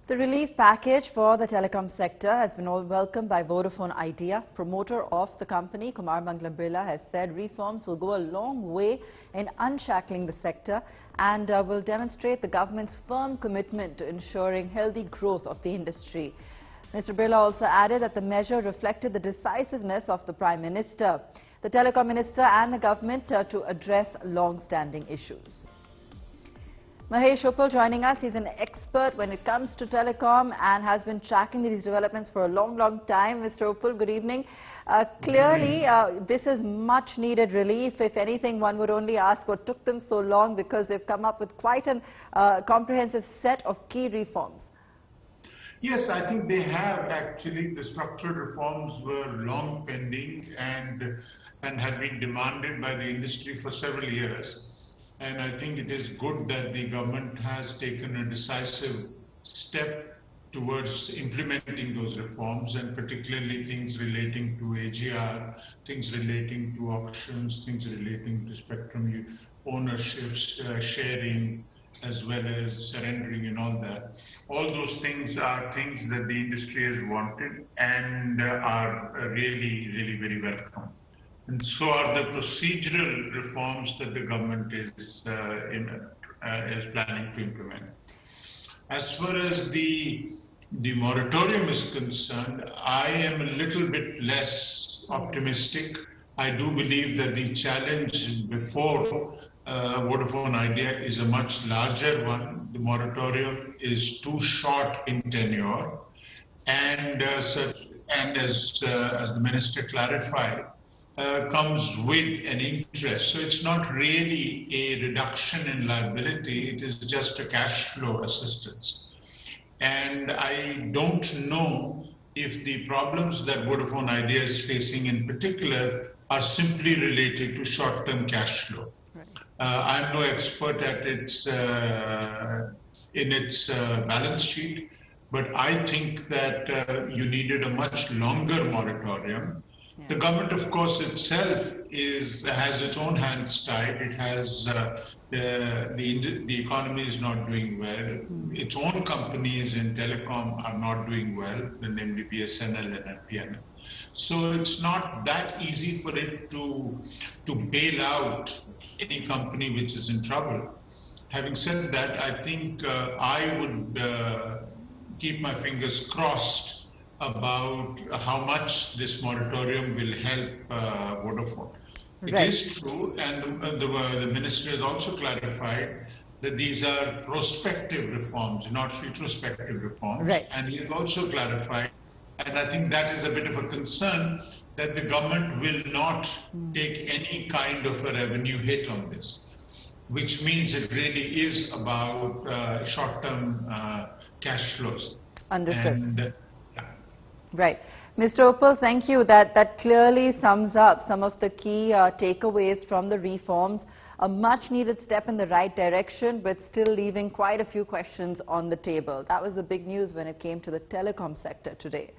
The relief package for the telecom sector has been welcomed by Vodafone Idea. Promoter of the company, Kumar Mangalam Birla, has said reforms will go a long way in unshackling the sector and will demonstrate the government's firm commitment to ensuring healthy growth of the industry. Mr. Birla also added that the measure reflected the decisiveness of the Prime Minister, the Telecom Minister and the government to address long-standing issues. Mahesh Uppal joining us. He's an expert when it comes to telecom and has been tracking these developments for a long time. Mr. Uppal, good evening. Clearly, this is much needed relief. If anything, one would only ask what took them so long, because they've come up with quite a comprehensive set of key reforms. Yes, I think they have actually. The structural reforms were long pending and had been demanded by the industry for several years. And I think it is good that the government has taken a decisive step towards implementing those reforms, and particularly things relating to AGR, things relating to auctions, things relating to spectrum ownerships, sharing, as well as surrendering and all that. All those things are things that the industry has wanted and are really very welcome. And so are the procedural reforms that the government is planning to implement. As far as the moratorium is concerned, I am a little bit less optimistic. I do believe that the challenge before Vodafone Idea is a much larger one. The moratorium is too short in tenure, and as the minister clarified, comes with an interest. So it's not really a reduction in liability, it is just a cash flow assistance. And I don't know if the problems that Vodafone Idea is facing in particular are simply related to short-term cash flow. Right. I'm no expert at in its balance sheet, but I think that you needed a much longer moratorium. The government, of course, itself has its own hands tied. It has the economy is not doing well. Its own companies in telecom are not doing well, namely BSNL and MPNL. So it's not that easy for it to bail out any company which is in trouble. Having said that, I think I would keep my fingers crossed about how much this moratorium will help Vodafone. Right. It is true, and the minister has also clarified that these are prospective reforms, not retrospective reforms. Right. And he has also clarified, and I think that is a bit of a concern, that the government will not take any kind of a revenue hit on this, which means it really is about short-term cash flows. Understood. And, right. Mr. Uppal, thank you. That clearly sums up some of the key takeaways from the reforms. A much needed step in the right direction, but still leaving quite a few questions on the table. That was the big news when it came to the telecom sector today.